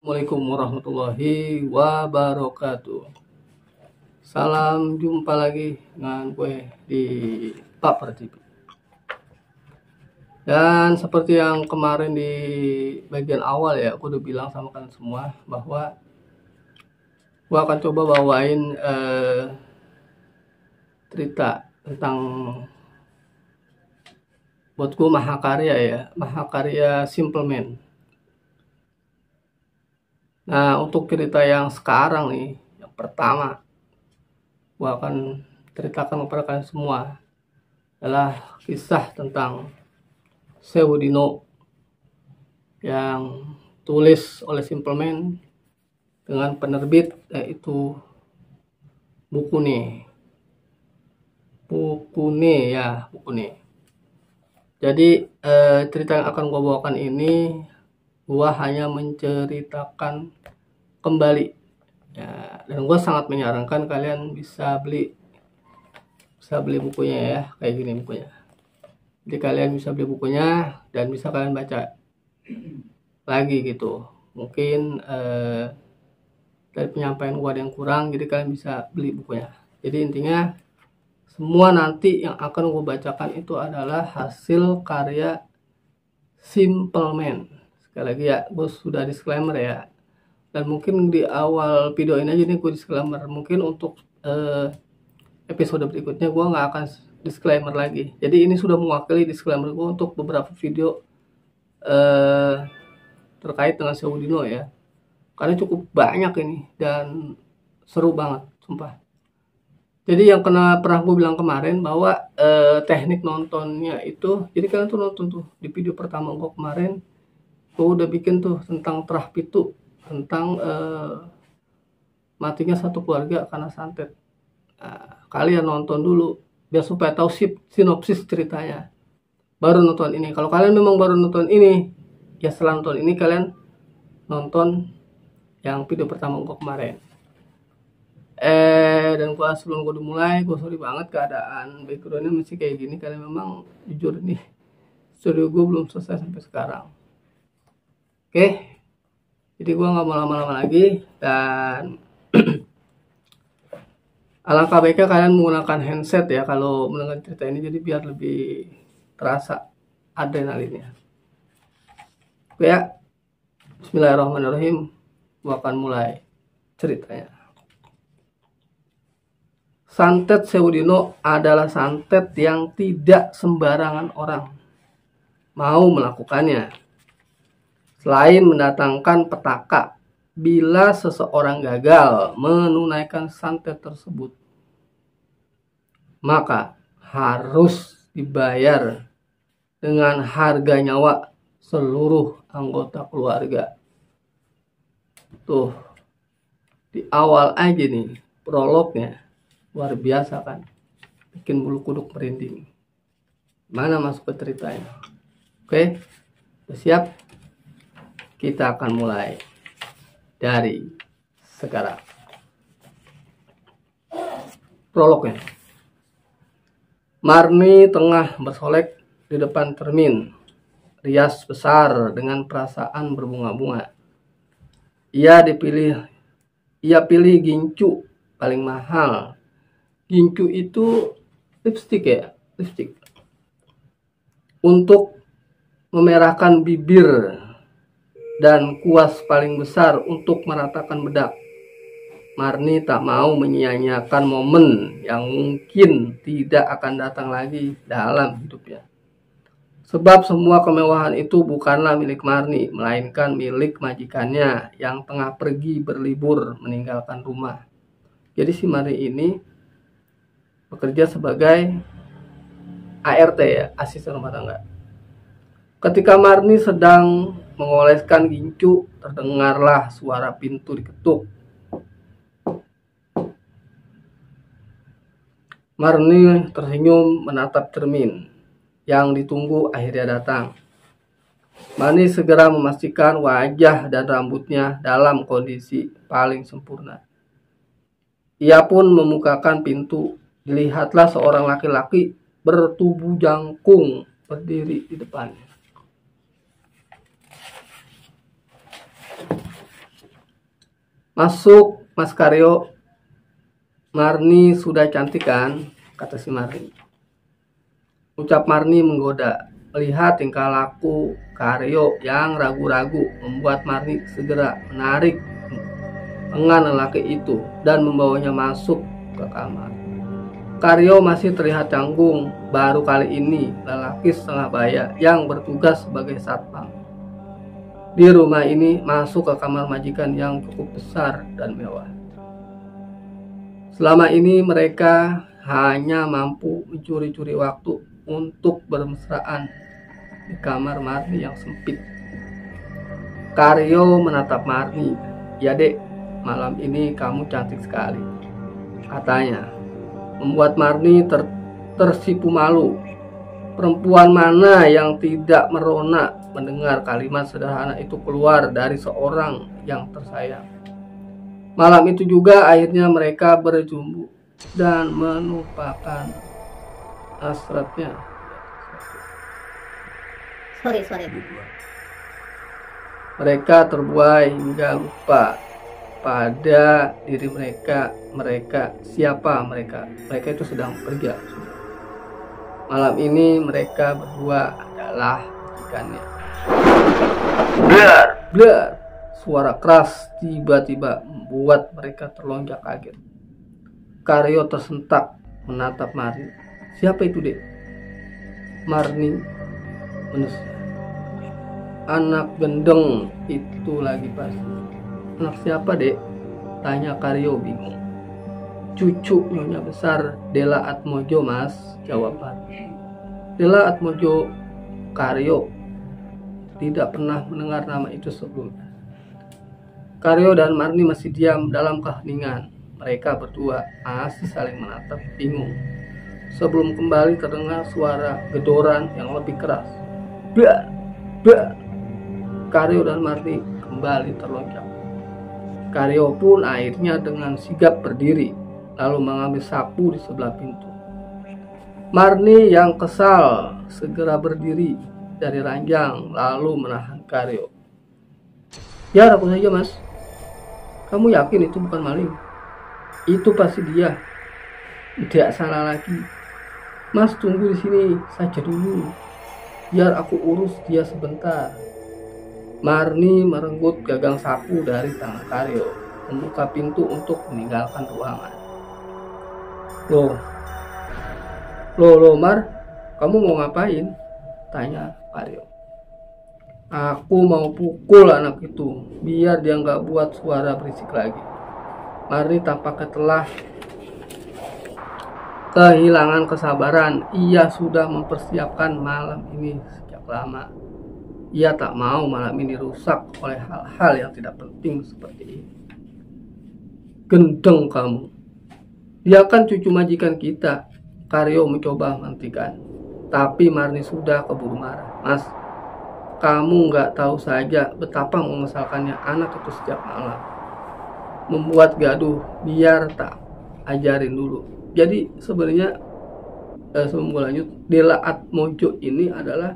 Assalamualaikum warahmatullahi wabarakatuh. Salam jumpa lagi dengan gue di Paper TV. Dan seperti yang kemarin di bagian awal ya, aku udah bilang sama kalian semua bahwa gue akan coba bawain cerita tentang buat gue mahakarya ya, mahakarya Simple Man. Nah, untuk cerita yang sekarang nih, yang pertama gua akan ceritakan kepada kalian semua adalah kisah tentang Sewu Dino yang tulis oleh Simple Man dengan penerbit yaitu Bukune. Jadi cerita yang akan gua bawakan ini gua hanya menceritakan kembali ya, dan gua sangat menyarankan kalian bisa beli bukunya ya, kayak gini bukunya. Jadi kalian bisa beli bukunya dan bisa kalian baca lagi gitu. Mungkin dari penyampaian gua ada yang kurang, jadi kalian bisa beli bukunya. Jadi intinya semua nanti yang akan gua bacakan itu adalah hasil karya Simple Man. Sekali lagi ya, gue sudah disclaimer ya. Dan mungkin di awal video ini aja nih gue disclaimer. Mungkin untuk episode berikutnya gue nggak akan disclaimer lagi. Jadi ini sudah mewakili disclaimer gue untuk beberapa video terkait dengan Sewu Dino ya. Karena cukup banyak ini dan seru banget, sumpah. Jadi yang pernah gue bilang kemarin bahwa teknik nontonnya itu, jadi kalian tuh nonton tuh di video pertama gue kemarin, gue udah bikin tuh tentang Trah Pitu, tentang matinya satu keluarga karena santet. Kalian nonton dulu biar supaya tahu sinopsis ceritanya, baru nonton ini. Kalau kalian memang baru nonton ini ya, setelah nonton ini kalian nonton yang video pertama gue kemarin. Dan gua sebelum gua dimulai, gua sorry banget keadaan backgroundnya masih kayak gini karena memang jujur nih studio gua belum selesai sampai sekarang. Oke, jadi gua nggak mau lama-lama lagi dan alangkah baiknya kalian menggunakan handset ya kalau mendengar cerita ini, jadi biar lebih terasa adrenalinnya. Oke ya, Bismillahirrahmanirrahim, gua akan mulai ceritanya. Santet Sewu Dino adalah santet yang tidak sembarangan orang mau melakukannya. Selain mendatangkan petaka bila seseorang gagal menunaikan santet tersebut, maka harus dibayar dengan harga nyawa seluruh anggota keluarga. Tuh, di awal aja nih prolognya luar biasa kan, bikin bulu kuduk merinding. Mana masuk ke ceritanya? Oke, udah siap? Kita akan mulai dari sekarang. Prolognya. Marni tengah bersolek di depan cermin rias besar dengan perasaan berbunga-bunga. Ia pilih gincu paling mahal. Gincu itu lipstick ya, lipstick untuk memerahkan bibir dan kuas paling besar untuk meratakan bedak. Marni tak mau menyia-nyiakan momen yang mungkin tidak akan datang lagi dalam hidupnya. Sebab semua kemewahan itu bukanlah milik Marni, melainkan milik majikannya yang tengah pergi berlibur meninggalkan rumah. Jadi si Marni ini bekerja sebagai ART ya, asisten rumah tangga. Ketika Marni sedang mengoleskan gincu, terdengarlah suara pintu diketuk. Marni tersenyum menatap cermin yang ditunggu akhirnya datang. Marni segera memastikan wajah dan rambutnya dalam kondisi paling sempurna. Ia pun membukakan pintu. Dilihatlah seorang laki-laki bertubuh jangkung berdiri di depannya. Masuk, Mas Karyo. Marni sudah cantik kan? Kata si Marni. Ucap Marni menggoda. Melihat tingkah laku Karyo yang ragu-ragu membuat Marni segera menarik lengan lelaki itu dan membawanya masuk ke kamar. Karyo masih terlihat canggung. Baru kali ini lelaki setengah baya yang bertugas sebagai satpam di rumah ini masuk ke kamar majikan yang cukup besar dan mewah. Selama ini mereka hanya mampu mencuri-curi waktu untuk bermesraan di kamar Marni yang sempit. Karyo menatap Marni. Ya dek, malam ini kamu cantik sekali, katanya, membuat Marni tersipu malu. Perempuan mana yang tidak merona mendengar kalimat sederhana itu keluar dari seorang yang tersayang. Malam itu juga akhirnya mereka berjumpa dan menumpahkan hasratnya. Sorry. Mereka terbuai hingga lupa pada diri mereka siapa mereka itu sedang bekerja. Malam ini mereka berdua adalah ikannya. Blar, suara keras tiba-tiba membuat mereka terlonjak kaget. Karyo tersentak menatap Marni. Siapa itu dek? Marni menesan. Anak gendeng itu lagi pasti. Anak siapa dek? Tanya Karyo bingung. Cucu nyonya besar Dela Atmojo mas, jawab Marni. Dela Atmojo. Karyo tidak pernah mendengar nama itu sebelumnya. Karyo dan Marni masih diam dalam keheningan. Mereka berdua masih saling menatap bingung. Sebelum kembali terdengar suara gedoran yang lebih keras. Blar, blar. Karyo dan Marni kembali terlonjak. Karyo pun akhirnya dengan sigap berdiri, lalu mengambil sapu di sebelah pintu. Marni yang kesal segera berdiri dari ranjang, lalu menahan Karyo. Ya, aku saja mas. Kamu yakin itu bukan maling? Itu pasti dia. Tidak salah lagi. Mas tunggu di sini saja dulu. Biar aku urus dia sebentar. Marni merenggut gagang sapu dari tangan Karyo, membuka pintu untuk meninggalkan ruangan. Loh Mar, kamu mau ngapain? Tanya Karyo. Aku mau pukul anak itu, biar dia nggak buat suara berisik lagi. Marni tampaknya telah kehilangan kesabaran. Ia sudah mempersiapkan malam ini sejak lama. Ia tak mau malam ini rusak oleh hal-hal yang tidak penting seperti ini. Gendeng kamu. Dia kan cucu majikan kita. Karyo mencoba menghentikan. Tapi Marni sudah keburu marah. Mas, kamu nggak tahu saja betapa mengesalkannya anak itu setiap malam. Membuat gaduh, biar tak ajarin dulu. Jadi sebenarnya sebelum lanjut, Dela Atmojo ini adalah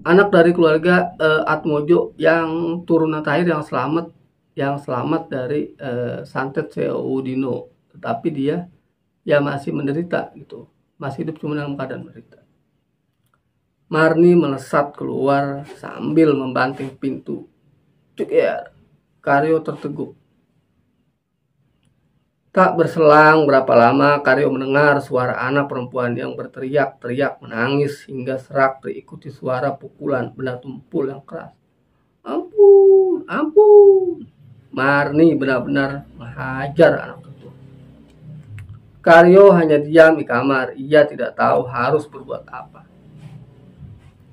anak dari keluarga Atmojo yang turunan terakhir yang selamat dari santet Seudino, tetapi dia ya masih menderita gitu, masih hidup cuma dalam keadaan menderita. Marni melesat keluar sambil membanting pintu. Ceker, Karyo terteguk. Tak berselang berapa lama Karyo mendengar suara anak perempuan yang berteriak-teriak menangis hingga serak diikuti suara pukulan benda tumpul yang keras. Ampun, ampun. Marni benar-benar menghajar anak itu. Karyo hanya diam di kamar. Ia tidak tahu harus berbuat apa.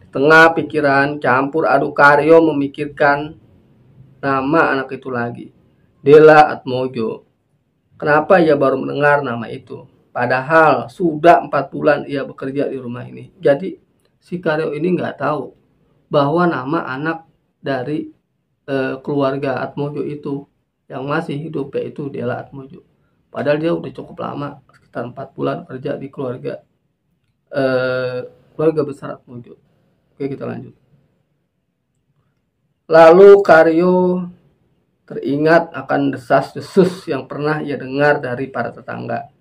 Di tengah pikiran campur aduk Karyo memikirkan nama anak itu lagi. Dela Atmojo. Kenapa ia baru mendengar nama itu? Padahal sudah 4 bulan ia bekerja di rumah ini. Jadi si Karyo ini nggak tahu bahwa nama anak dari keluarga Atmojo itu yang masih hidup yaitu Dela Atmojo. Padahal dia udah cukup lama, sekitar 4 bulan kerja di keluarga besar Atmojo. Oke, kita lanjut. Lalu Karyo teringat akan desas-desus yang pernah ia dengar dari para tetangga.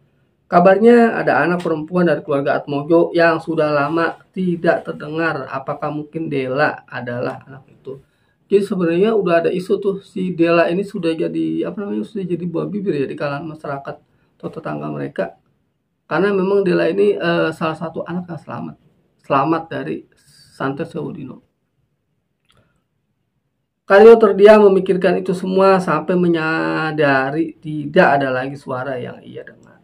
Kabarnya ada anak perempuan dari keluarga Atmojo yang sudah lama tidak terdengar. Apakah mungkin Dela adalah anak itu? Jadi sebenarnya udah ada isu tuh, si Dela ini sudah jadi sudah jadi buah bibir ya di kalangan masyarakat atau tetangga mereka. Karena memang Dela ini salah satu anak yang selamat dari Santet Sewudino. Karyo terdiam memikirkan itu semua sampai menyadari tidak ada lagi suara yang ia dengar.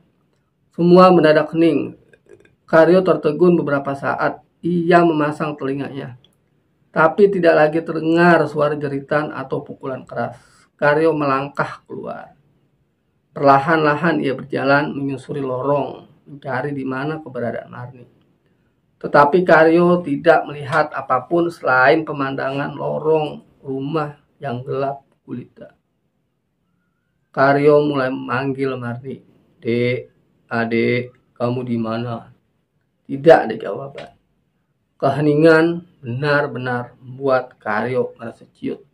Semua mendadak hening. Karyo tertegun beberapa saat. Ia memasang telinganya. Tapi tidak lagi terdengar suara jeritan atau pukulan keras. Karyo melangkah keluar. Perlahan-lahan ia berjalan menyusuri lorong, mencari di mana keberadaan Marni. Tetapi Karyo tidak melihat apapun selain pemandangan lorong rumah yang gelap gulita. Karyo mulai memanggil Marni. Dek, adek, kamu di mana? Tidak ada jawaban. Keheningan benar-benar membuat Karyo merasa ciut.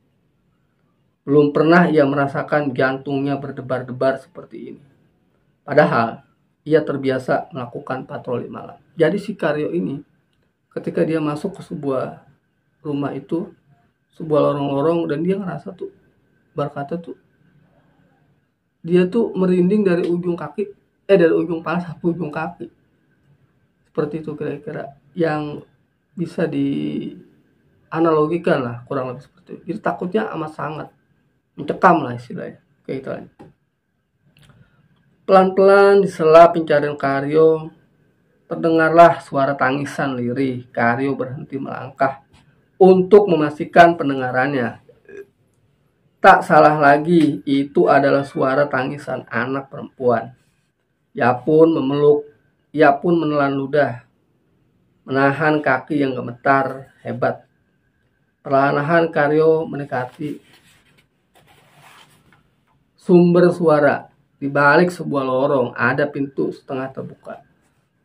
Belum pernah ia merasakan jantungnya berdebar-debar seperti ini. Padahal ia terbiasa melakukan patroli malam. Jadi si Karyo ini ketika dia masuk ke sebuah rumah itu, sebuah lorong-lorong, dan dia ngerasa tuh, berkata tuh, dia tuh merinding dari ujung kaki, dari ujung kepala sampai ujung kaki. Seperti itu kira-kira yang bisa dianalogikan lah, kurang lebih seperti itu. Jadi takutnya amat sangat mencekam lah istilahnya, kayak gitu. Pelan-pelan di sela pencarian Karyo, terdengarlah suara tangisan lirih. Karyo berhenti melangkah untuk memastikan pendengarannya. Tak salah lagi, itu adalah suara tangisan anak perempuan. Ia pun menelan ludah, menahan kaki yang gemetar hebat. Perlahan-lahan Karyo mendekati sumber suara. Di balik sebuah lorong ada pintu setengah terbuka.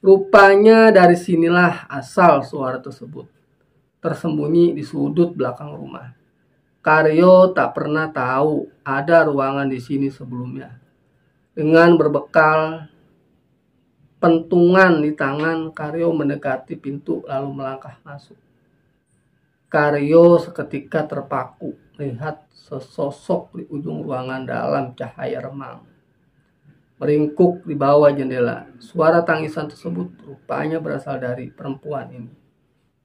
Rupanya dari sinilah asal suara tersebut, tersembunyi di sudut belakang rumah. Karyo tak pernah tahu ada ruangan di sini sebelumnya. Dengan berbekal pentungan di tangan, Karyo mendekati pintu lalu melangkah masuk. Karyo seketika terpaku melihat sesosok di ujung ruangan dalam cahaya remang, meringkuk di bawah jendela. Suara tangisan tersebut rupanya berasal dari perempuan ini.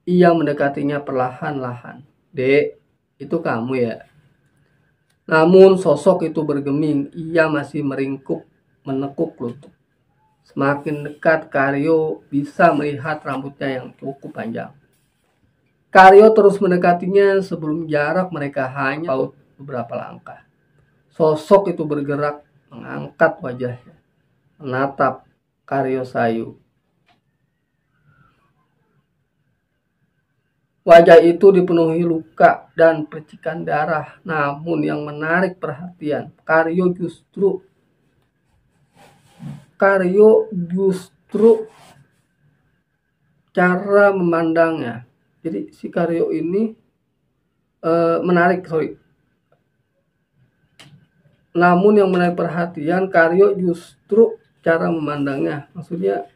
Ia mendekatinya perlahan-lahan. Dek, itu kamu ya? Namun sosok itu bergeming. Ia masih menekuk lutut. Semakin dekat, Karyo bisa melihat rambutnya yang cukup panjang. Karyo terus mendekatinya sebelum jarak mereka hanya paut beberapa langkah. Sosok itu bergerak, mengangkat wajahnya, menatap Karyo sayu. Wajah itu dipenuhi luka dan percikan darah. Namun yang menarik perhatian, Karyo justru cara memandangnya. Jadi si Karyo ini menarik. Namun yang menarik perhatian Karyo justru cara memandangnya. Maksudnya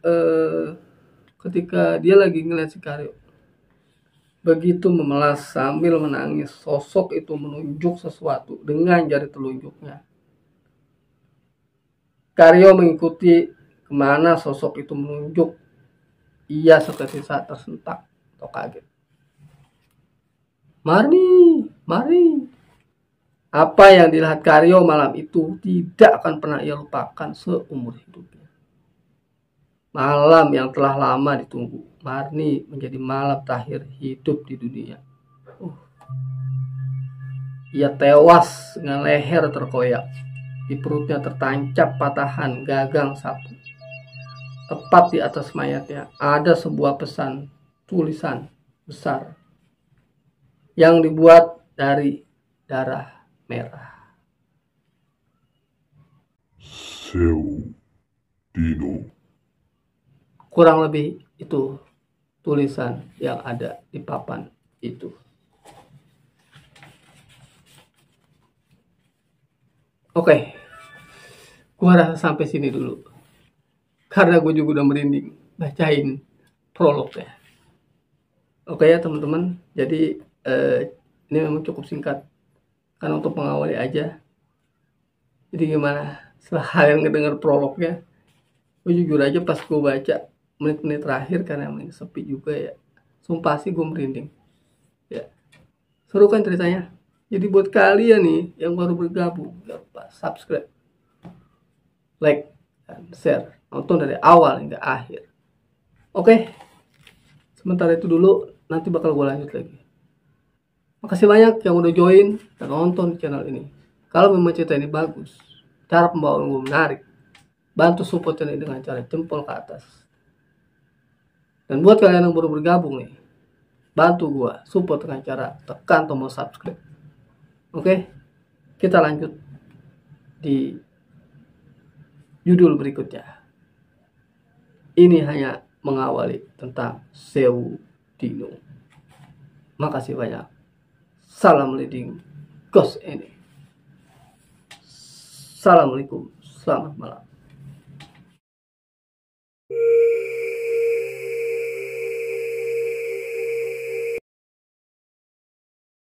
ketika dia lagi ngeliat si Karyo begitu memelas sambil menangis, sosok itu menunjuk sesuatu dengan jari telunjuknya. Karyo mengikuti kemana sosok itu menunjuk. Ia seperti saat tersentak atau kaget. Marni. Apa yang dilihat Karyo malam itu tidak akan pernah ia lupakan seumur hidupnya. Malam yang telah lama ditunggu. Marni menjadi malam terakhir hidup di dunia. Ia tewas dengan leher terkoyak. Di perutnya tertancap patahan gagang sapu. Tepat di atas mayatnya ada sebuah tulisan besar yang dibuat dari darah merah. Sewudino. Kurang lebih itu tulisan yang ada di papan itu. Oke, gua rasa sampai sini dulu. Karena gue juga udah merinding bacain prolognya. Oke ya teman-teman, jadi ini memang cukup singkat karena untuk mengawali aja. Jadi gimana setelah kalian ngedenger prolognya, gue jujur aja pas gue baca menit-menit terakhir karena emang sepi juga ya, sumpah sih gue merinding ya. Seru kan ceritanya. Jadi buat kalian nih yang baru bergabung, jangan lupa subscribe, like, dan share, nonton dari awal hingga akhir. Oke, sementara itu dulu, nanti bakal gue lanjut lagi. Makasih banyak yang udah join dan nonton di channel ini. Kalau memang cerita ini bagus, cara pembawaan gue menarik, bantu support ini dengan cara jempol ke atas. Dan buat kalian yang baru bergabung nih, bantu gue support dengan cara tekan tombol subscribe. Oke, kita lanjut di judul berikutnya. Ini hanya mengawali tentang Sewu Dino. Makasih banyak. Salam leading Ghost ini. Assalamualaikum, selamat malam.